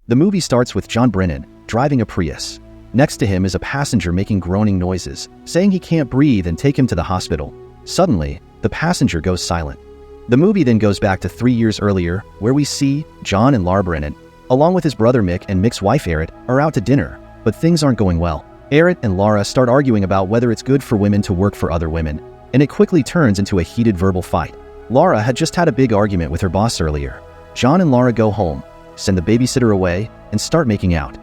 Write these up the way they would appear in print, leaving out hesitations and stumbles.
The movie starts with John Brennan driving a Prius. Next to him is a passenger making groaning noises, saying he can't breathe and take him to the hospital. Suddenly, the passenger goes silent. The movie then goes back to 3 years earlier, where we see John and Laura Brennan, along with his brother Mick and Mick's wife Erit, are out to dinner, but things aren't going well. Erit and Laura start arguing about whether it's good for women to work for other women, and it quickly turns into a heated verbal fight. Laura had just had a big argument with her boss earlier. John and Laura go home, send the babysitter away, and start making out.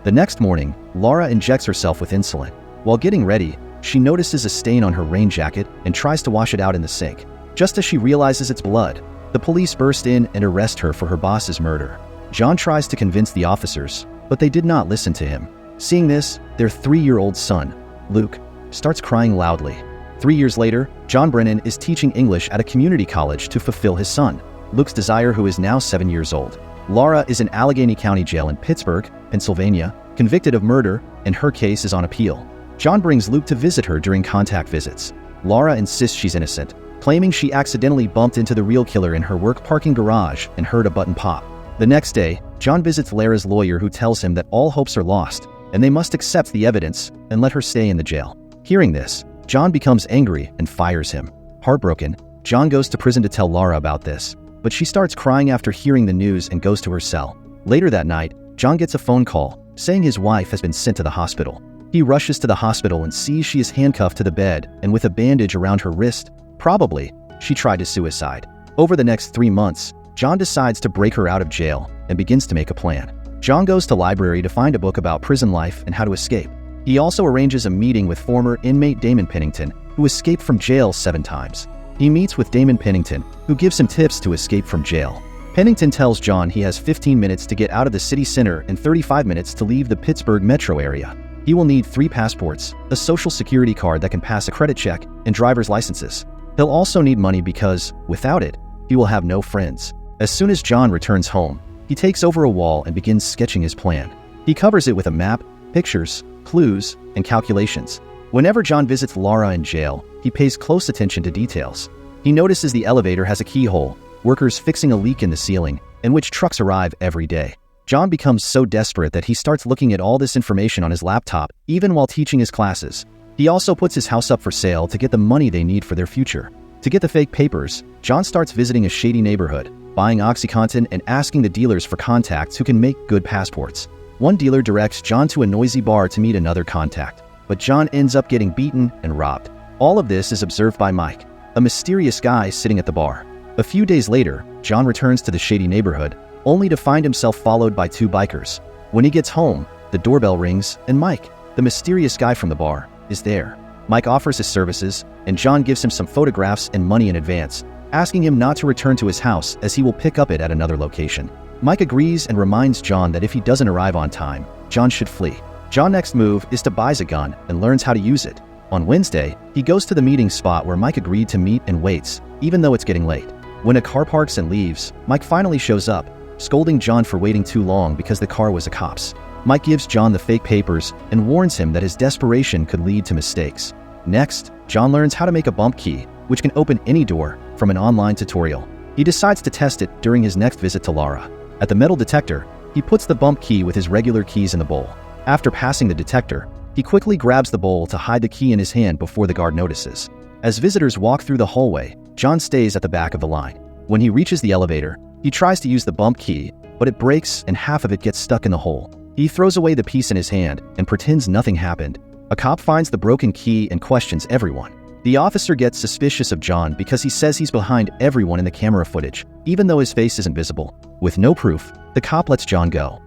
The next morning, Laura injects herself with insulin. While getting ready, she notices a stain on her rain jacket and tries to wash it out in the sink. Just as she realizes it's blood, the police burst in and arrest her for her boss's murder. John tries to convince the officers, but they did not listen to him. Seeing this, their 3-year-old son, Luke, starts crying loudly. 3 years later, John Brennan is teaching English at a community college to fulfill his son, Luke's desire, who is now 7 years old. Laura is in Allegheny County Jail in Pittsburgh, Pennsylvania, convicted of murder, and her case is on appeal. John brings Luke to visit her during contact visits. Laura insists she's innocent, claiming she accidentally bumped into the real killer in her work parking garage and heard a button pop. The next day, John visits Lara's lawyer, who tells him that all hopes are lost and they must accept the evidence and let her stay in the jail. Hearing this, John becomes angry and fires him. Heartbroken, John goes to prison to tell Laura about this, but she starts crying after hearing the news and goes to her cell. Later that night, John gets a phone call saying his wife has been sent to the hospital. He rushes to the hospital and sees she is handcuffed to the bed and with a bandage around her wrist. Probably, she tried to suicide. Over the next 3 months, John decides to break her out of jail and begins to make a plan. John goes to library to find a book about prison life and how to escape. He also arranges a meeting with former inmate Damon Pennington, who escaped from jail 7 times. He meets with Damon Pennington, who gives him tips to escape from jail. Pennington tells John he has 15 minutes to get out of the city center and 35 minutes to leave the Pittsburgh metro area. He will need 3 passports, a social security card that can pass a credit check, and driver's licenses. He'll also need money because, without it, he will have no friends. As soon as John returns home, he takes over a wall and begins sketching his plan. He covers it with a map, pictures, clues, and calculations. Whenever John visits Laura in jail, he pays close attention to details. He notices the elevator has a keyhole, workers fixing a leak in the ceiling, and which trucks arrive every day. John becomes so desperate that he starts looking at all this information on his laptop, even while teaching his classes. He also puts his house up for sale to get the money they need for their future. To get the fake papers, John starts visiting a shady neighborhood, buying OxyContin and asking the dealers for contacts who can make good passports. One dealer directs John to a noisy bar to meet another contact, but John ends up getting beaten and robbed. All of this is observed by Mike, a mysterious guy sitting at the bar. A few days later, John returns to the shady neighborhood, only to find himself followed by 2 bikers. When he gets home, the doorbell rings and Mike, the mysterious guy from the bar, is there. Mike offers his services, and John gives him some photographs and money in advance, asking him not to return to his house as he will pick up it at another location. Mike agrees and reminds John that if he doesn't arrive on time, John should flee. John's next move is to buy a gun and learns how to use it. On Wednesday, he goes to the meeting spot where Mike agreed to meet and waits, even though it's getting late. When a car parks and leaves, Mike finally shows up, scolding John for waiting too long because the car was a cop's. Mike gives John the fake papers and warns him that his desperation could lead to mistakes. Next, John learns how to make a bump key, which can open any door, from an online tutorial. He decides to test it during his next visit to Laura. At the metal detector, he puts the bump key with his regular keys in the bowl. After passing the detector, he quickly grabs the bowl to hide the key in his hand before the guard notices. As visitors walk through the hallway, John stays at the back of the line. When he reaches the elevator, he tries to use the bump key, but it breaks and half of it gets stuck in the hole. He throws away the piece in his hand and pretends nothing happened. A cop finds the broken key and questions everyone. The officer gets suspicious of John because he says he's behind everyone in the camera footage, even though his face isn't visible. With no proof, the cop lets John go.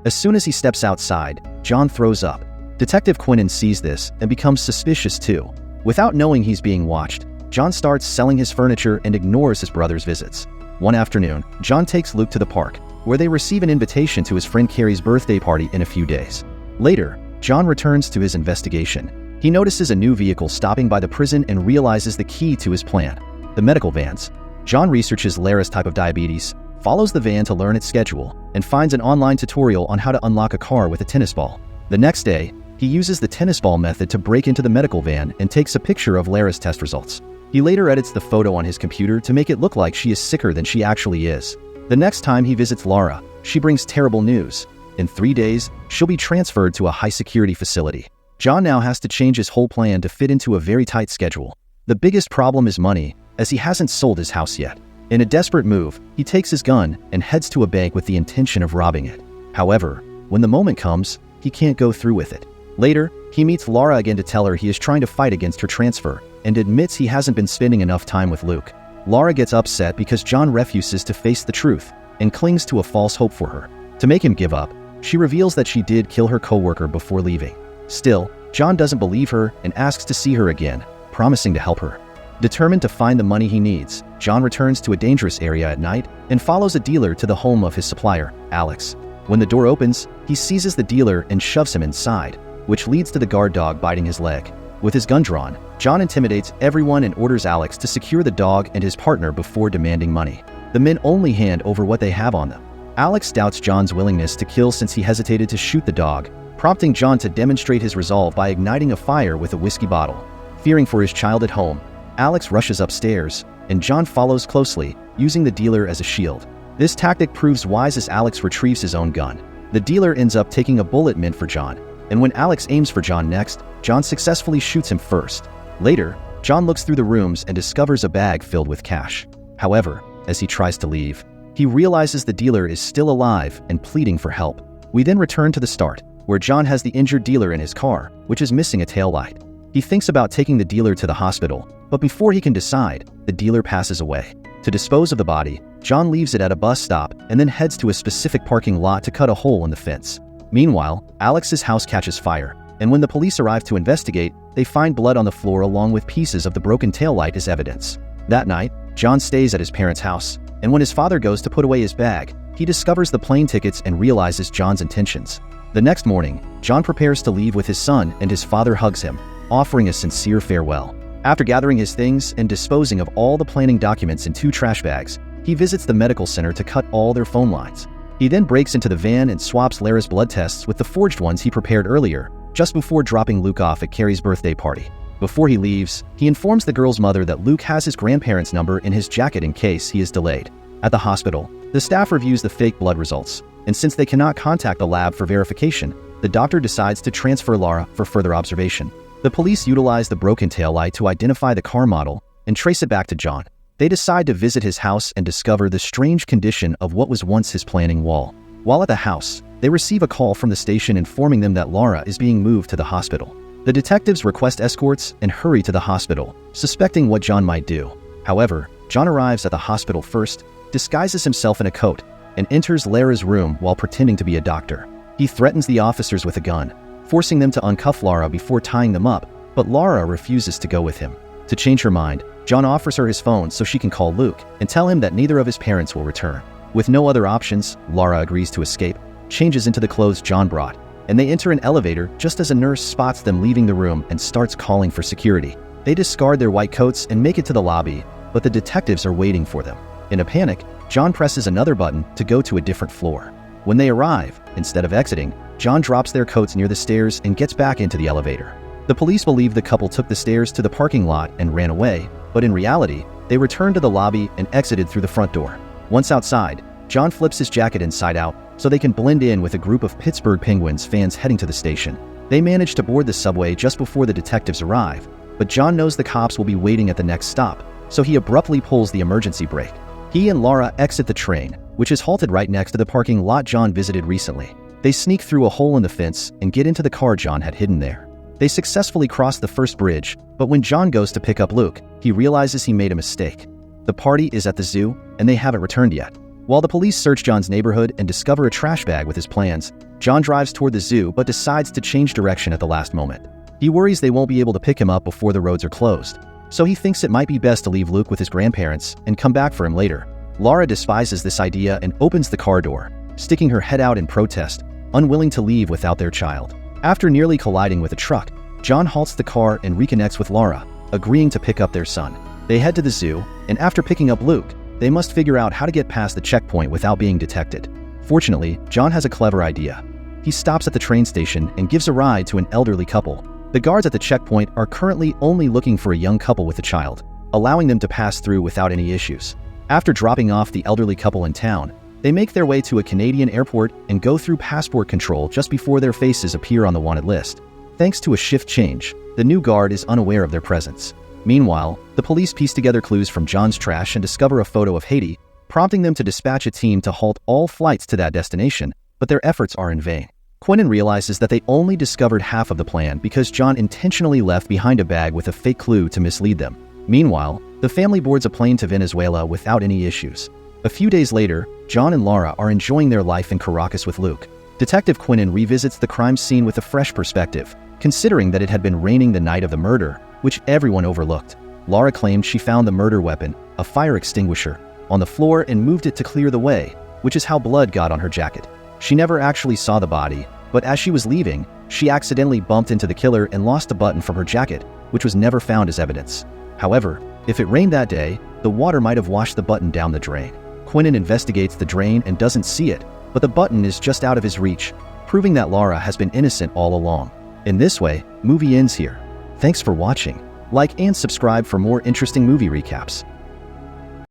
As soon as he steps outside, John throws up. Detective Quinnen sees this and becomes suspicious too. Without knowing he's being watched, John starts selling his furniture and ignores his brother's visits. One afternoon, John takes Luke to the park, where they receive an invitation to his friend Carrie's birthday party in a few days. Later, John returns to his investigation. He notices a new vehicle stopping by the prison and realizes the key to his plan: the medical vans. John researches Lara's type of diabetes, follows the van to learn its schedule, and finds an online tutorial on how to unlock a car with a tennis ball. The next day, he uses the tennis ball method to break into the medical van and takes a picture of Lara's test results. He later edits the photo on his computer to make it look like she is sicker than she actually is. The next time he visits Laura, she brings terrible news. In 3 days, she'll be transferred to a high-security facility. John now has to change his whole plan to fit into a very tight schedule. The biggest problem is money, as he hasn't sold his house yet. In a desperate move, he takes his gun and heads to a bank with the intention of robbing it. However, when the moment comes, he can't go through with it. Later, he meets Laura again to tell her he is trying to fight against her transfer and admits he hasn't been spending enough time with Luke. Laura gets upset because John refuses to face the truth and clings to a false hope for her. To make him give up, she reveals that she did kill her coworker before leaving. Still, John doesn't believe her and asks to see her again, promising to help her. Determined to find the money he needs, John returns to a dangerous area at night and follows a dealer to the home of his supplier, Alex. When the door opens, he seizes the dealer and shoves him inside, which leads to the guard dog biting his leg. With his gun drawn, John intimidates everyone and orders Alex to secure the dog and his partner before demanding money. The men only hand over what they have on them. Alex doubts John's willingness to kill since he hesitated to shoot the dog, prompting John to demonstrate his resolve by igniting a fire with a whiskey bottle. Fearing for his child at home, Alex rushes upstairs, and John follows closely, using the dealer as a shield. This tactic proves wise as Alex retrieves his own gun. The dealer ends up taking a bullet meant for John, and when Alex aims for John next, John successfully shoots him first. Later, John looks through the rooms and discovers a bag filled with cash. However, as he tries to leave, he realizes the dealer is still alive and pleading for help. We then return to the start, where John has the injured dealer in his car, which is missing a taillight. He thinks about taking the dealer to the hospital, but before he can decide, the dealer passes away. To dispose of the body, John leaves it at a bus stop and then heads to a specific parking lot to cut a hole in the fence. Meanwhile, Alex's house catches fire, and when the police arrive to investigate, they find blood on the floor along with pieces of the broken taillight as evidence. That night, John stays at his parents' house, and when his father goes to put away his bag, he discovers the plane tickets and realizes John's intentions. The next morning, John prepares to leave with his son and his father hugs him, offering a sincere farewell. After gathering his things and disposing of all the planning documents in 2 trash bags, he visits the medical center to cut all their phone lines. He then breaks into the van and swaps Lara's blood tests with the forged ones he prepared earlier, just before dropping Luke off at Carrie's birthday party. Before he leaves, he informs the girl's mother that Luke has his grandparents' number in his jacket in case he is delayed. At the hospital, the staff reviews the fake blood results, and since they cannot contact the lab for verification, the doctor decides to transfer Lara for further observation. The police utilize the broken taillight to identify the car model and trace it back to John. They decide to visit his house and discover the strange condition of what was once his planning wall. While at the house, they receive a call from the station informing them that Lara is being moved to the hospital. The detectives request escorts and hurry to the hospital, suspecting what John might do. However, John arrives at the hospital first, disguises himself in a coat, and enters Lara's room while pretending to be a doctor. He threatens the officers with a gun, forcing them to uncuff Lara before tying them up, but Lara refuses to go with him. To change her mind, John offers her his phone so she can call Luke and tell him that neither of his parents will return. With no other options, Lara agrees to escape, changes into the clothes John brought, and they enter an elevator just as a nurse spots them leaving the room and starts calling for security. They discard their white coats and make it to the lobby, but the detectives are waiting for them. In a panic, John presses another button to go to a different floor. When they arrive, instead of exiting, John drops their coats near the stairs and gets back into the elevator. The police believe the couple took the stairs to the parking lot and ran away, but in reality, they returned to the lobby and exited through the front door. Once outside, John flips his jacket inside out so they can blend in with a group of Pittsburgh Penguins fans heading to the station. They manage to board the subway just before the detectives arrive, but John knows the cops will be waiting at the next stop, so he abruptly pulls the emergency brake. He and Lara exit the train, which is halted right next to the parking lot John visited recently. They sneak through a hole in the fence and get into the car John had hidden there. They successfully cross the first bridge, but when John goes to pick up Luke, he realizes he made a mistake. The party is at the zoo, and they haven't returned yet. While the police search John's neighborhood and discover a trash bag with his plans, John drives toward the zoo but decides to change direction at the last moment. He worries they won't be able to pick him up before the roads are closed, so he thinks it might be best to leave Luke with his grandparents and come back for him later. Lara despises this idea and opens the car door, sticking her head out in protest, unwilling to leave without their child. After nearly colliding with a truck, John halts the car and reconnects with Lara, agreeing to pick up their son. They head to the zoo, and after picking up Luke, they must figure out how to get past the checkpoint without being detected. Fortunately, John has a clever idea. He stops at the train station and gives a ride to an elderly couple. The guards at the checkpoint are currently only looking for a young couple with a child, allowing them to pass through without any issues. After dropping off the elderly couple in town, They make their way to a Canadian airport and go through passport control just before their faces appear on the wanted list. Thanks to a shift change, the new guard is unaware of their presence. Meanwhile, the police piece together clues from John's trash and discover a photo of Haiti, prompting them to dispatch a team to halt all flights to that destination, but their efforts are in vain. Quentin realizes that they only discovered half of the plan because John intentionally left behind a bag with a fake clue to mislead them. Meanwhile, the family boards a plane to Venezuela without any issues. A few days later, John and Laura are enjoying their life in Caracas with Luke. Detective Quentin revisits the crime scene with a fresh perspective, considering that it had been raining the night of the murder, which everyone overlooked. Laura claimed she found the murder weapon, a fire extinguisher, on the floor and moved it to clear the way, which is how blood got on her jacket. She never actually saw the body, but as she was leaving, she accidentally bumped into the killer and lost a button from her jacket, which was never found as evidence. However, if it rained that day, the water might have washed the button down the drain. Quentin investigates the drain and doesn't see it, but the button is just out of his reach, proving that Laura has been innocent all along. In this way, movie ends here. Thanks for watching. Like and subscribe for more interesting movie recaps.